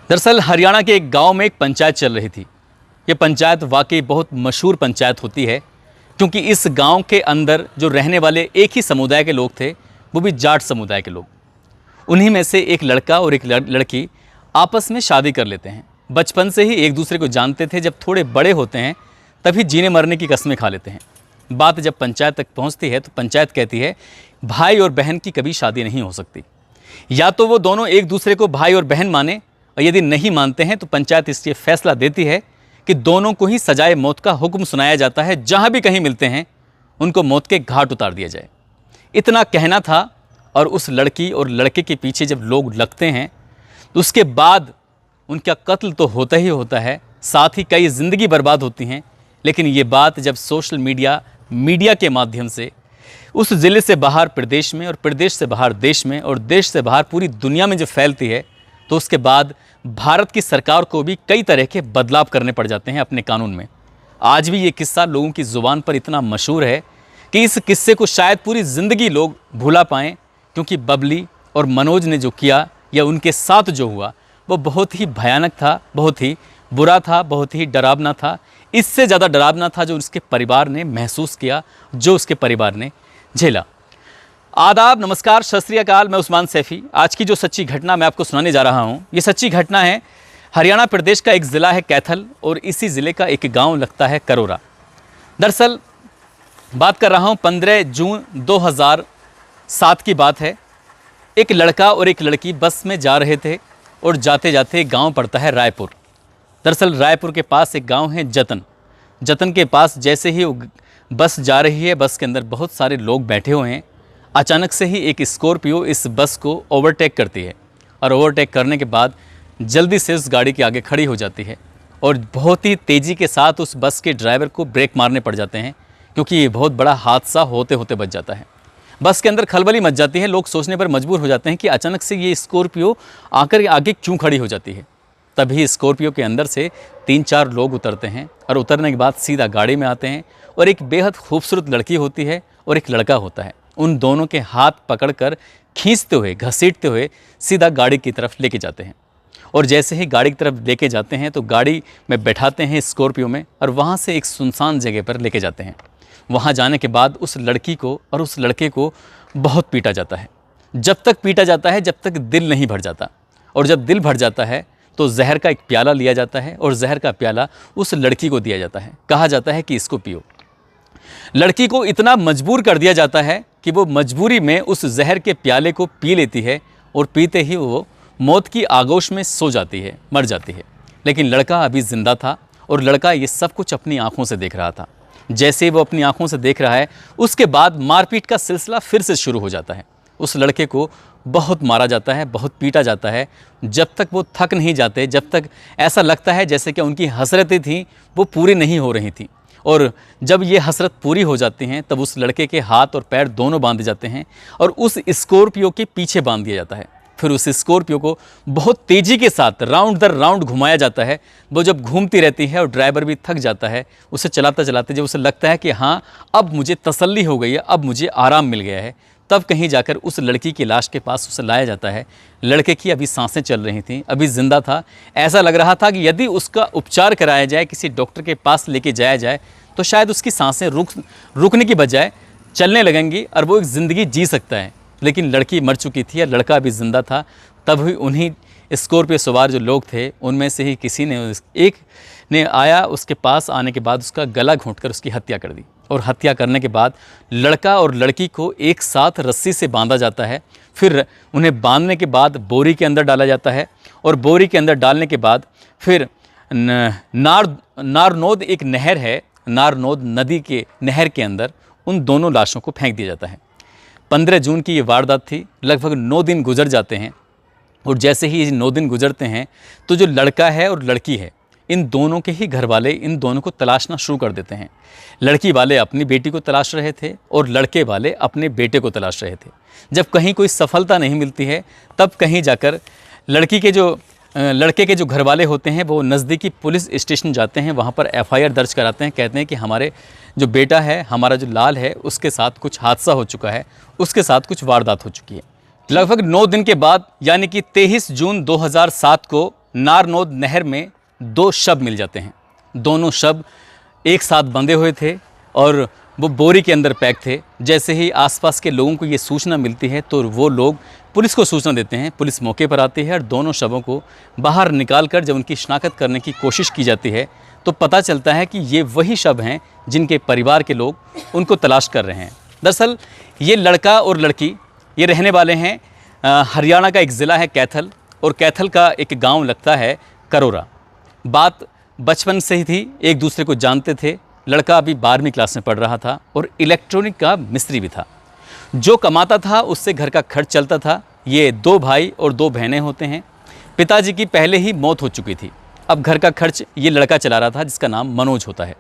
दरअसल हरियाणा के एक गांव में एक पंचायत चल रही थी। ये पंचायत वाकई बहुत मशहूर पंचायत होती है, क्योंकि इस गांव के अंदर जो रहने वाले एक ही समुदाय के लोग थे, वो भी जाट समुदाय के लोग। उन्हीं में से एक लड़का और एक लड़की आपस में शादी कर लेते हैं। बचपन से ही एक दूसरे को जानते थे। जब थोड़े बड़े होते हैं तभी जीने मरने की कस्में खा लेते हैं। बात जब पंचायत तक पहुंचती है तो पंचायत कहती है भाई और बहन की कभी शादी नहीं हो सकती। या तो वो दोनों एक दूसरे को भाई और बहन माने, और यदि नहीं मानते हैं तो पंचायत इसलिए फैसला देती है कि दोनों को ही सजाए मौत का हुक्म सुनाया जाता है। जहाँ भी कहीं मिलते हैं उनको मौत के घाट उतार दिया जाए। इतना कहना था, और उस लड़की और लड़के के पीछे जब लोग लगते हैं तो उसके बाद उनका कत्ल तो होता ही होता है, साथ ही कई ज़िंदगी बर्बाद होती हैं। लेकिन ये बात जब सोशल मीडिया के माध्यम से उस ज़िले से बाहर प्रदेश में, और प्रदेश से बाहर देश में, और देश से बाहर पूरी दुनिया में जब फैलती है, तो उसके बाद भारत की सरकार को भी कई तरह के बदलाव करने पड़ जाते हैं अपने कानून में। आज भी ये किस्सा लोगों की ज़ुबान पर इतना मशहूर है कि इस किस्से को शायद पूरी ज़िंदगी लोग भुला पाएँ, क्योंकि बबली और मनोज ने जो किया या उनके साथ जो हुआ वो बहुत ही भयानक था, बहुत ही बुरा था, बहुत ही डरावना था। इससे ज़्यादा डरावना था जो उसके परिवार ने महसूस किया, जो उसके परिवार ने झेला। आदाब, नमस्कार, सत श्री अकाल। मैं उस्मान सैफ़ी। आज की जो सच्ची घटना मैं आपको सुनाने जा रहा हूँ, ये सच्ची घटना है हरियाणा प्रदेश का एक ज़िला है कैथल, और इसी ज़िले का एक गांव लगता है करोरा। दरअसल बात कर रहा हूँ 15 जून 2007 की बात है। एक लड़का और एक लड़की बस में जा रहे थे, और जाते जाते गांव पड़ता है रायपुर। दरअसल रायपुर के पास एक गांव है जतन के पास जैसे ही बस जा रही है, बस के अंदर बहुत सारे लोग बैठे हुए हैं। अचानक से ही एक स्कॉर्पियो इस बस को ओवरटेक करती है, और ओवरटेक करने के बाद जल्दी से उस गाड़ी के आगे खड़ी हो जाती है, और बहुत ही तेज़ी के साथ उस बस के ड्राइवर को ब्रेक मारने पड़ जाते हैं, क्योंकि ये बहुत बड़ा हादसा होते होते बच जाता है। बस के अंदर खलबली मच जाती है। लोग सोचने पर मजबूर हो जाते हैं कि अचानक से ये स्कॉर्पियो आकर आगे क्यों खड़ी हो जाती है। तभी स्कॉर्पियो के अंदर से 3-4 लोग उतरते हैं, और उतरने के बाद सीधा गाड़ी में आते हैं, और एक बेहद खूबसूरत लड़की होती है और एक लड़का होता है। उन दोनों के हाथ पकड़कर खींचते हुए, घसीटते हुए सीधा गाड़ी की तरफ लेके जाते हैं। और जैसे ही गाड़ी की तरफ लेके जाते हैं तो गाड़ी में बैठाते हैं स्कॉर्पियो में, और वहाँ से एक सुनसान जगह पर लेके जाते हैं। वहाँ जाने के बाद उस लड़की को और उस लड़के को बहुत पीटा जाता है। जब तक पीटा जाता है जब तक दिल नहीं भर जाता, और जब दिल भर जाता है तो जहर का एक प्याला लिया जाता है, और जहर का प्याला उस लड़की को दिया जाता है। कहा जाता है कि इसको पियो। लड़की को इतना मजबूर कर दिया जाता है कि वो मजबूरी में उस जहर के प्याले को पी लेती है, और पीते ही वो मौत की आगोश में सो जाती है, मर जाती है। लेकिन लड़का अभी ज़िंदा था, और लड़का ये सब कुछ अपनी आँखों से देख रहा था। जैसे ही वो अपनी आँखों से देख रहा है, उसके बाद मारपीट का सिलसिला फिर से शुरू हो जाता है। उस लड़के को बहुत मारा जाता है, बहुत पीटा जाता है, जब तक वो थक नहीं जाते, जब तक ऐसा लगता है जैसे कि उनकी हसरतें थीं वो पूरी नहीं हो रही थीं। और जब ये हसरत पूरी हो जाती हैं तब उस लड़के के हाथ और पैर दोनों बांधे जाते हैं, और उस स्कॉर्पियो के पीछे बांध दिया जाता है। फिर उस स्कॉर्पियो को बहुत तेज़ी के साथ राउंड दर राउंड घुमाया जाता है। वो जब घूमती रहती है और ड्राइवर भी थक जाता है, उसे चलाते चलाते जब उसे लगता है कि हाँ अब मुझे तसल्ली हो गई है, अब मुझे आराम मिल गया है, तब कहीं जाकर उस लड़की की लाश के पास उसे लाया जाता है। लड़के की अभी सांसें चल रही थीं, अभी ज़िंदा था। ऐसा लग रहा था कि यदि उसका उपचार कराया जाए, किसी डॉक्टर के पास लेके जाया जाए, तो शायद उसकी सांसें रुकने की बजाय चलने लगेंगी और वो एक ज़िंदगी जी सकता है। लेकिन लड़की मर चुकी थी और लड़का भी ज़िंदा था। तभी उन्हीं स्कॉर्पियो सवार जो लोग थे उनमें से ही किसी ने, एक ने आया, उसके पास आने के बाद उसका गला घोंटकर उसकी हत्या कर दी। और हत्या करने के बाद लड़का और लड़की को एक साथ रस्सी से बांधा जाता है। फिर उन्हें बांधने के बाद बोरी के अंदर डाला जाता है, और बोरी के अंदर डालने के बाद फिर नारनौद एक नहर है, नारनौद नदी के नहर के अंदर उन दोनों लाशों को फेंक दिया जाता है। 15 जून की ये वारदात थी। लगभग 9 दिन गुजर जाते हैं, और जैसे ही ये 9 दिन गुजरते हैं तो जो लड़का है और लड़की है, इन दोनों के ही घर वाले इन दोनों को तलाशना शुरू कर देते हैं। लड़की वाले अपनी बेटी को तलाश रहे थे, और लड़के वाले अपने बेटे को तलाश रहे थे। जब कहीं कोई सफलता नहीं मिलती है, तब कहीं जाकर लड़के के जो घर वाले होते हैं वो नज़दीकी पुलिस स्टेशन जाते हैं। वहाँ पर FIR दर्ज कराते हैं। कहते हैं कि हमारे जो बेटा है, हमारा जो लाल है, उसके साथ कुछ हादसा हो चुका है, उसके साथ कुछ वारदात हो चुकी है। लगभग 9 दिन के बाद यानी कि 23 जून 2007 को नारनौद नहर में 2 शव मिल जाते हैं। दोनों शव एक साथ बंधे हुए थे और वो बोरी के अंदर पैक थे। जैसे ही आसपास के लोगों को ये सूचना मिलती है तो वो लोग पुलिस को सूचना देते हैं। पुलिस मौके पर आती है और दोनों शवों को बाहर निकालकर जब उनकी शिनाख्त करने की कोशिश की जाती है तो पता चलता है कि ये वही शव हैं जिनके परिवार के लोग उनको तलाश कर रहे हैं। दरअसल ये लड़का और लड़की ये रहने वाले हैं हरियाणा का एक ज़िला है कैथल, और कैथल का एक गांव लगता है करोरा। बात बचपन से ही थी, एक दूसरे को जानते थे। लड़का अभी 12वीं क्लास में पढ़ रहा था और इलेक्ट्रॉनिक का मिस्त्री भी था। जो कमाता था उससे घर का खर्च चलता था। ये 2 भाई और 2 बहनें होते हैं। पिताजी की पहले ही मौत हो चुकी थी। अब घर का खर्च ये लड़का चला रहा था जिसका नाम मनोज होता है।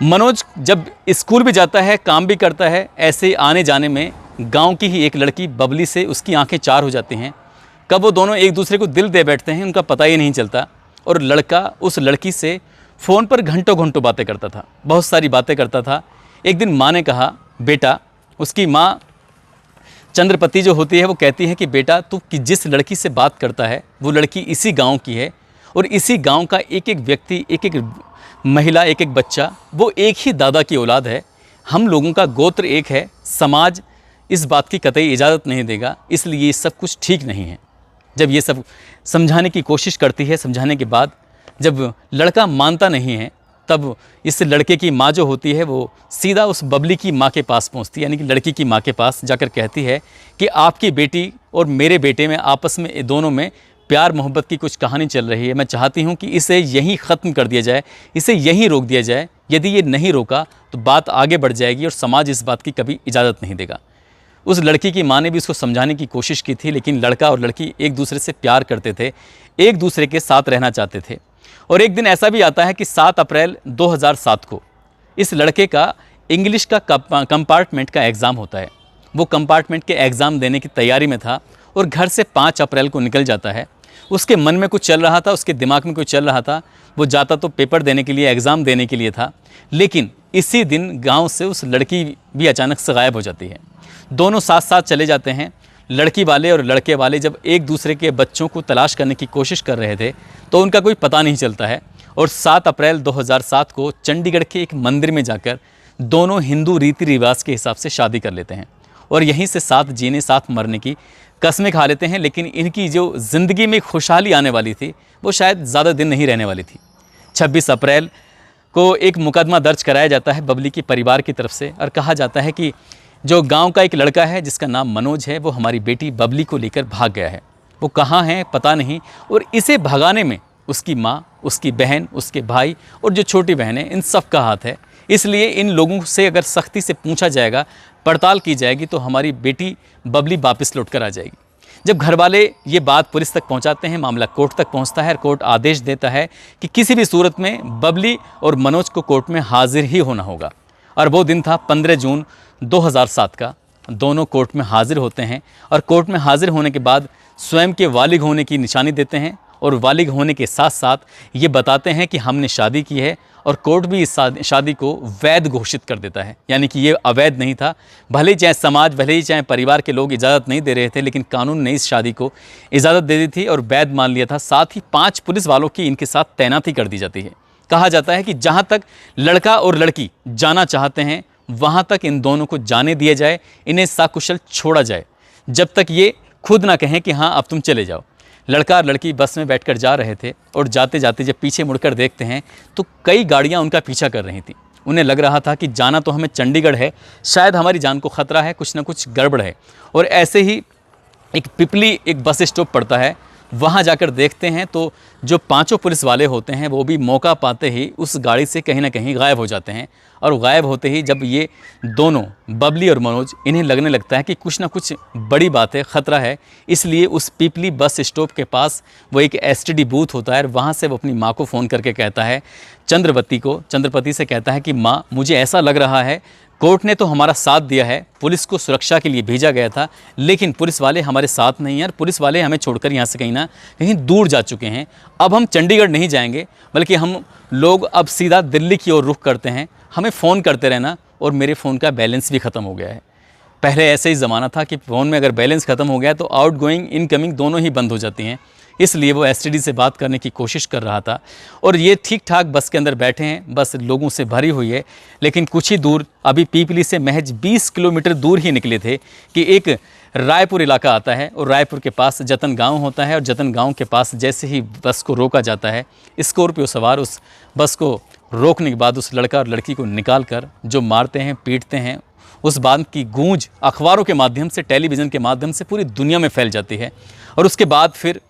मनोज जब स्कूल भी जाता है, काम भी करता है, ऐसे आने जाने में गांव की ही एक लड़की बबली से उसकी आंखें चार हो जाती हैं। कब वो दोनों एक दूसरे को दिल दे बैठते हैं उनका पता ही नहीं चलता। और लड़का उस लड़की से फ़ोन पर घंटों घंटों बातें करता था, बहुत सारी बातें करता था। एक दिन माँ ने कहा, बेटा, उसकी माँ चंद्रपति जो होती है वो कहती है कि बेटा तू कि जिस लड़की से बात करता है वो लड़की इसी गांव की है और इसी गांव का एक एक व्यक्ति, एक एक महिला, एक एक बच्चा वो एक ही दादा की औलाद है। हम लोगों का गोत्र एक है। समाज इस बात की कतई इजाज़त नहीं देगा, इसलिए ये सब कुछ ठीक नहीं है। जब ये सब समझाने की कोशिश करती है, समझाने के बाद जब लड़का मानता नहीं है तब इस लड़के की माँ जो होती है वो सीधा उस बबली की माँ के पास पहुँचती है, यानी कि लड़की की माँ के पास जाकर कहती है कि आपकी बेटी और मेरे बेटे में आपस में दोनों में प्यार मोहब्बत की कुछ कहानी चल रही है। मैं चाहती हूँ कि इसे यहीं ख़त्म कर दिया जाए, इसे यहीं रोक दिया जाए। यदि ये नहीं रोका तो बात आगे बढ़ जाएगी और समाज इस बात की कभी इजाज़त नहीं देगा। उस लड़की की माँ ने भी उसको समझाने की कोशिश की थी, लेकिन लड़का और लड़की एक दूसरे से प्यार करते थे, एक दूसरे के साथ रहना चाहते थे। और एक दिन ऐसा भी आता है कि 7 अप्रैल 2007 को इस लड़के का इंग्लिश का कंपार्टमेंट का एग्ज़ाम होता है। वो कंपार्टमेंट के एग्ज़ाम देने की तैयारी में था और घर से 5 अप्रैल को निकल जाता है। उसके मन में कुछ चल रहा था, उसके दिमाग में कुछ चल रहा था। वो जाता तो पेपर देने के लिए, एग्ज़ाम देने के लिए था, लेकिन इसी दिन गाँव से उस लड़की भी अचानक से गायब हो जाती है। दोनों साथ साथ चले जाते हैं। लड़की वाले और लड़के वाले जब एक दूसरे के बच्चों को तलाश करने की कोशिश कर रहे थे तो उनका कोई पता नहीं चलता है। और 7 अप्रैल 2007 को चंडीगढ़ के एक मंदिर में जाकर दोनों हिंदू रीति रिवाज के हिसाब से शादी कर लेते हैं और यहीं से साथ जीने, साथ मरने की कस्में खा लेते हैं। लेकिन इनकी जो ज़िंदगी में खुशहाली आने वाली थी वो शायद ज़्यादा दिन नहीं रहने वाली थी। 26 अप्रैल को एक मुकदमा दर्ज कराया जाता है बबली के परिवार की तरफ से और कहा जाता है कि जो गांव का एक लड़का है जिसका नाम मनोज है वो हमारी बेटी बबली को लेकर भाग गया है। वो कहाँ है पता नहीं, और इसे भगाने में उसकी माँ, उसकी बहन, उसके भाई और जो छोटी बहन है, इन सब का हाथ है। इसलिए इन लोगों से अगर सख्ती से पूछा जाएगा, पड़ताल की जाएगी तो हमारी बेटी बबली वापस लौट कर आ जाएगी। जब घर वाले ये बात पुलिस तक पहुंचाते हैं, मामला कोर्ट तक पहुंचता है और कोर्ट आदेश देता है कि किसी भी सूरत में बबली और मनोज को कोर्ट में हाजिर ही होना होगा। और वो दिन था 15 जून 2007 का। दोनों कोर्ट में हाजिर होते हैं और कोर्ट में हाजिर होने के बाद स्वयं के वालिग होने की निशानी देते हैं और वालिग होने के साथ साथ ये बताते हैं कि हमने शादी की है। और कोर्ट भी इस शादी को वैध घोषित कर देता है, यानी कि ये अवैध नहीं था। भले ही चाहे समाज, भले ही चाहे परिवार के लोग इजाज़त नहीं दे रहे थे, लेकिन कानून ने इस शादी को इजाज़त दे दी थी और वैध मान लिया था। साथ ही 5 पुलिस वालों की इनके साथ तैनाती कर दी जाती है। कहा जाता है कि जहाँ तक लड़का और लड़की जाना चाहते हैं वहाँ तक इन दोनों को जाने दिया जाए, इन्हें सकुशल छोड़ा जाए, जब तक ये खुद ना कहें कि हाँ अब तुम चले जाओ। लड़का और लड़की बस में बैठकर जा रहे थे और जाते जाते जब पीछे मुड़कर देखते हैं तो कई गाड़ियाँ उनका पीछा कर रही थीं। उन्हें लग रहा था कि जाना तो हमें चंडीगढ़ है, शायद हमारी जान को ख़तरा है, कुछ ना कुछ गड़बड़ है। और ऐसे ही एक पिपली एक बस स्टॉप पड़ता है, वहाँ जाकर देखते हैं तो जो 5 पुलिस वाले होते हैं वो भी मौका पाते ही उस गाड़ी से कहीं ना कहीं गायब हो जाते हैं। और गायब होते ही जब ये दोनों बबली और मनोज, इन्हें लगने लगता है कि कुछ ना कुछ बड़ी बात है, ख़तरा है, इसलिए उस पिपली बस स्टॉप के पास वो एक एसटीडी बूथ होता है और वहाँ से वो अपनी माँ को फ़ोन करके कहता है, चंद्रपति से कहता है कि माँ मुझे ऐसा लग रहा है कोर्ट ने तो हमारा साथ दिया है, पुलिस को सुरक्षा के लिए भेजा गया था, लेकिन पुलिस वाले हमारे साथ नहीं हैं और पुलिस वाले हमें छोड़कर यहाँ से कहीं ना कहीं दूर जा चुके हैं। अब हम चंडीगढ़ नहीं जाएंगे, बल्कि हम लोग अब सीधा दिल्ली की ओर रुख करते हैं। हमें फ़ोन करते रहना, और मेरे फ़ोन का बैलेंस भी ख़त्म हो गया है। पहले ऐसे ही ज़माना था कि फ़ोन में अगर बैलेंस ख़त्म हो गया तो आउटगोइंग इनकमिंग दोनों ही बंद हो जाती हैं। इसलिए वो एसटीडी से बात करने की कोशिश कर रहा था। और ये ठीक ठाक बस के अंदर बैठे हैं, बस लोगों से भरी हुई है, लेकिन कुछ ही दूर, अभी पीपली से महज 20 किलोमीटर दूर ही निकले थे कि एक रायपुर इलाका आता है और रायपुर के पास जतन गांव होता है। और जतन गांव के पास जैसे ही बस को रोका जाता है, स्कॉर्पियो सवार उस बस को रोकने के बाद उस लड़का और लड़की को निकाल कर जो मारते हैं, पीटते हैं, उस बात की गूंज अखबारों के माध्यम से, टेलीविज़न के माध्यम से पूरी दुनिया में फैल जाती है। और उसके बाद फिर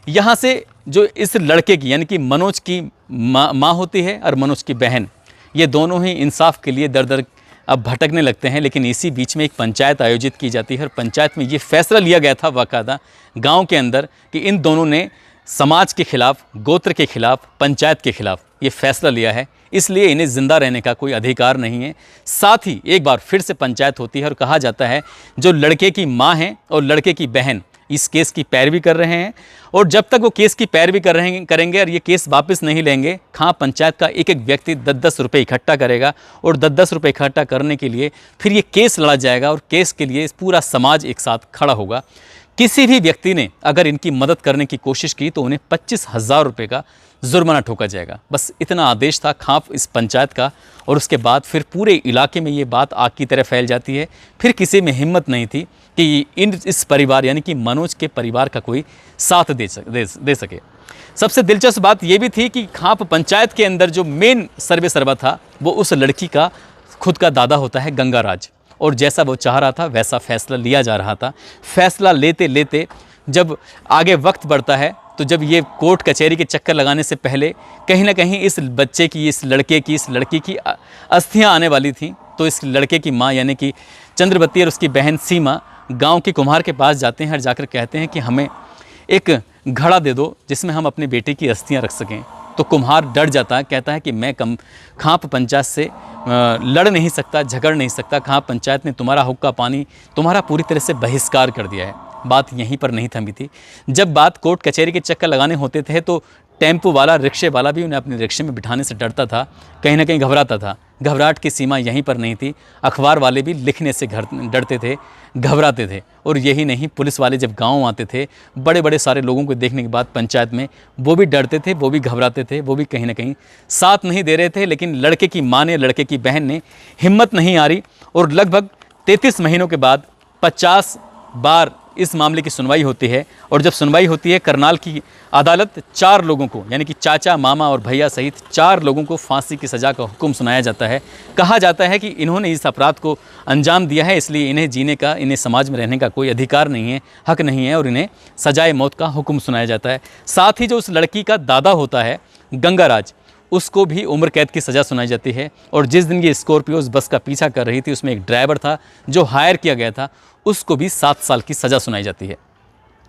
यहाँ से जो इस लड़के की, यानी कि मनोज की माँ होती है और मनोज की बहन, ये दोनों ही इंसाफ के लिए दर दर अब भटकने लगते हैं। लेकिन इसी बीच में एक पंचायत आयोजित की जाती है और पंचायत में ये फैसला लिया गया था बाकायदा गांव के अंदर कि इन दोनों ने समाज के खिलाफ, गोत्र के खिलाफ, पंचायत के खिलाफ ये फैसला लिया है, इसलिए इन्हें ज़िंदा रहने का कोई अधिकार नहीं है। साथ ही एक बार फिर से पंचायत होती है और कहा जाता है जो लड़के की माँ हैं और लड़के की बहन इस केस की पैरवी कर रहे हैं, और जब तक वो केस की पैरवी करेंगे और ये केस वापस नहीं लेंगे, खां पंचायत का एक एक व्यक्ति 10-10 रुपये इकट्ठा करेगा और 10-10 रुपये इकट्ठा करने के लिए फिर ये केस लड़ा जाएगा और केस के लिए पूरा समाज एक साथ खड़ा होगा। किसी भी व्यक्ति ने अगर इनकी मदद करने की कोशिश की तो उन्हें 25,000 रुपये का जुर्माना ठोका जाएगा। बस इतना आदेश था खां इस पंचायत का। और उसके बाद फिर पूरे इलाके में ये बात आग की तरह फैल जाती है। फिर किसी में हिम्मत नहीं थी कि इस परिवार, यानी कि मनोज के परिवार का कोई साथ दे सके। सबसे दिलचस्प बात यह भी थी कि खां पंचायत के अंदर जो मेन सर्वे सर्वा था वो उस लड़की का खुद का दादा होता है, गंगाराज। और जैसा वो चाह रहा था वैसा फैसला लिया जा रहा था। फैसला लेते लेते जब आगे वक्त बढ़ता है तो जब ये कोर्ट कचहरी के चक्कर लगाने से पहले कहीं ना कहीं इस बच्चे की, इस लड़के की, इस लड़की की अस्थियां आने वाली थी, तो इस लड़के की माँ यानी कि चंद्रवती और उसकी बहन सीमा गांव के कुम्हार के पास जाते हैं और जाकर कहते हैं कि हमें एक घड़ा दे दो जिसमें हम अपने बेटे की अस्थियां रख सकें। तो कुम्हार डर जाता है, कहता है कि मैं खां पंचायत से लड़ नहीं सकता, झगड़ नहीं सकता। खां पंचायत ने तुम्हारा हुक्का पानी, तुम्हारा पूरी तरह से बहिष्कार कर दिया है। बात यहीं पर नहीं थमी थी। जब बात कोर्ट कचहरी के चक्कर लगाने होते थे तो टेम्पो वाला, रिक्शे वाला भी उन्हें अपने रिक्शे में बिठाने से डरता था, कहीं ना कहीं घबराता था। घबराहट की सीमा यहीं पर नहीं थी। अखबार वाले भी लिखने से डरते थे, घबराते थे। और यही नहीं, पुलिस वाले जब गांव आते थे बड़े बड़े सारे लोगों को देखने के बाद पंचायत में, वो भी डरते थे, वो भी घबराते थे, वो भी कहीं ना कहीं साथ नहीं दे रहे थे। लेकिन लड़के की माँ ने, लड़के की बहन ने हिम्मत नहीं हारी और लगभग 33 महीनों के बाद 50 बार इस मामले की सुनवाई होती है। और जब सुनवाई होती है, करनाल की अदालत 4 लोगों को, यानी कि चाचा, मामा और भैया सहित 4 लोगों को फांसी की सज़ा का हुक्म सुनाया जाता है। कहा जाता है कि इन्होंने इस अपराध को अंजाम दिया है, इसलिए इन्हें जीने का, इन्हें समाज में रहने का कोई अधिकार नहीं है, हक नहीं है, और इन्हें सजाए मौत का हुक्म सुनाया जाता है। साथ ही जो उस लड़की का दादा होता है, गंगाराज, उसको भी उम्र कैद की सज़ा सुनाई जाती है। और जिस दिन ये स्कॉर्पियो उस बस का पीछा कर रही थी, उसमें एक ड्राइवर था जो हायर किया गया था, उसको भी 7 साल की सज़ा सुनाई जाती है।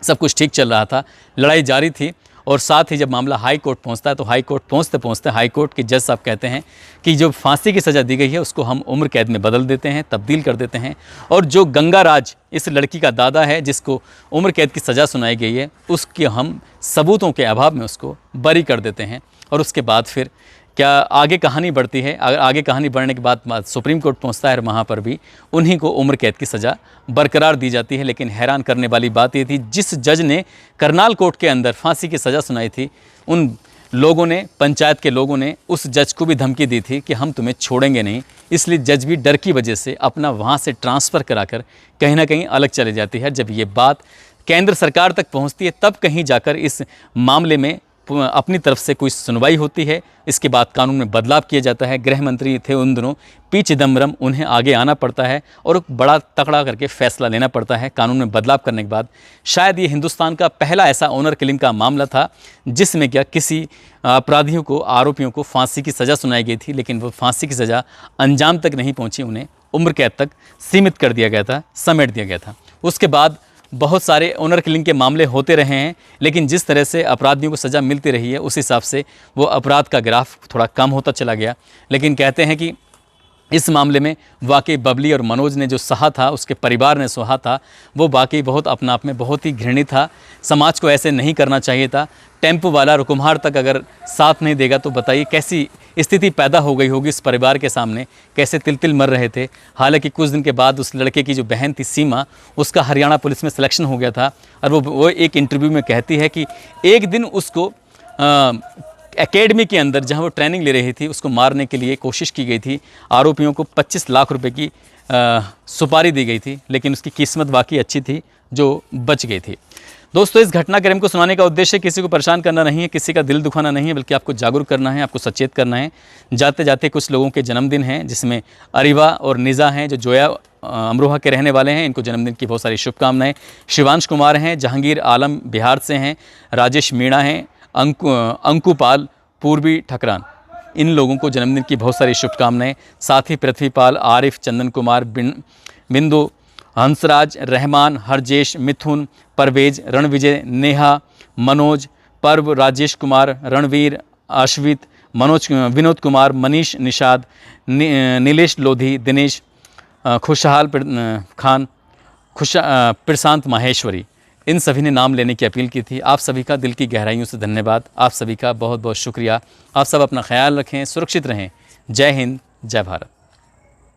सब कुछ ठीक चल रहा था, लड़ाई जारी थी। और साथ ही जब मामला हाई कोर्ट पहुंचता है तो हाई कोर्ट पहुंचते पहुंचते हाई कोर्ट के जज साहब कहते हैं कि जो फांसी की सज़ा दी गई है उसको हम उम्र कैद में बदल देते हैं, तब्दील कर देते हैं। और जो गंगाराज इस लड़की का दादा है जिसको उम्र कैद की सज़ा सुनाई गई है, उसके हम सबूतों के अभाव में उसको बरी कर देते हैं। और उसके बाद फिर क्या आगे कहानी बढ़ती है। आगे कहानी बढ़ने के बाद सुप्रीम कोर्ट पहुंचता है और वहाँ पर भी उन्हीं को उम्र कैद की सज़ा बरकरार दी जाती है। लेकिन हैरान करने वाली बात ये थी, जिस जज ने करनाल कोर्ट के अंदर फांसी की सज़ा सुनाई थी, उन लोगों ने, पंचायत के लोगों ने उस जज को भी धमकी दी थी कि हम तुम्हें छोड़ेंगे नहीं। इसलिए जज भी डर की वजह से अपना वहाँ से ट्रांसफ़र कराकर कहीं ना कहीं अलग चले जाती है। जब ये बात केंद्र सरकार तक पहुँचती है तब कहीं जाकर इस मामले में अपनी तरफ से कोई सुनवाई होती है। इसके बाद कानून में बदलाव किया जाता है। गृह मंत्री थे उन दिनों पी चिदम्बरम, उन्हें आगे आना पड़ता है और बड़ा तकड़ा करके फैसला लेना पड़ता है। कानून में बदलाव करने के बाद शायद ये हिंदुस्तान का पहला ऐसा ऑनर किलिंग का मामला था जिसमें क्या किसी अपराधियों को, आरोपियों को फांसी की सज़ा सुनाई गई थी, लेकिन वो फांसी की सज़ा अंजाम तक नहीं पहुँची, उन्हें उम्र कैद तक सीमित कर दिया गया था, समेट दिया गया था। उसके बाद बहुत सारे ऑनर किलिंग के मामले होते रहे हैं, लेकिन जिस तरह से अपराधियों को सज़ा मिलती रही है उस हिसाब से वो अपराध का ग्राफ थोड़ा कम होता चला गया। लेकिन कहते हैं कि इस मामले में वाकई बबली और मनोज ने जो सहा था, उसके परिवार ने सहा था, वो वाकई बहुत अपना आप में बहुत ही घृणित था। समाज को ऐसे नहीं करना चाहिए था। टेम्पो वाला रुकुमहार तक अगर साथ नहीं देगा तो बताइए कैसी स्थिति पैदा हो गई होगी इस परिवार के सामने, कैसे तिल तिल मर रहे थे। हालांकि कुछ दिन के बाद उस लड़के की जो बहन थी सीमा, उसका हरियाणा पुलिस में सिलेक्शन हो गया था और वो एक इंटरव्यू में कहती है कि एक दिन उसको एकेडमी के अंदर जहां वो ट्रेनिंग ले रही थी, उसको मारने के लिए कोशिश की गई थी। आरोपियों को 25 लाख रुपए की सुपारी दी गई थी, लेकिन उसकी किस्मत वाकई अच्छी थी जो बच गई थी। दोस्तों, इस घटनाक्रम को सुनाने का उद्देश्य किसी को परेशान करना नहीं है, किसी का दिल दुखाना नहीं है, बल्कि आपको जागरूक करना है, आपको सचेत करना है। जाते जाते कुछ लोगों के जन्मदिन हैं, जिसमें अरीवा और निज़ा हैं जो जोया अमरोहा के रहने वाले हैं। इनको जन्मदिन की बहुत सारी शुभकामनाएं। शिवांश कुमार हैं, जहांगीर आलम बिहार से हैं, राजेश मीणा हैं, अंकुपाल पूर्वी ठकरान, इन लोगों को जन्मदिन की बहुत सारी शुभकामनाएं। साथ ही पृथ्वीपाल, आरिफ, चंदन कुमार, बिंदु, हंसराज, रहमान, हरजेश, मिथुन, परवेज, रणविजय, नेहा, मनोज, पर्व, राजेश कुमार, रणवीर, आश्वित, विनोद कुमार, मनीष, निषाद, नीलेश लोधी, दिनेश, खुशहाल खान, प्रशांत माहेश्वरी, इन सभी ने नाम लेने की अपील की थी। आप सभी का दिल की गहराइयों से धन्यवाद। आप सभी का बहुत बहुत शुक्रिया। आप सब अपना ख्याल रखें, सुरक्षित रहें। जय हिंद, जय भारत।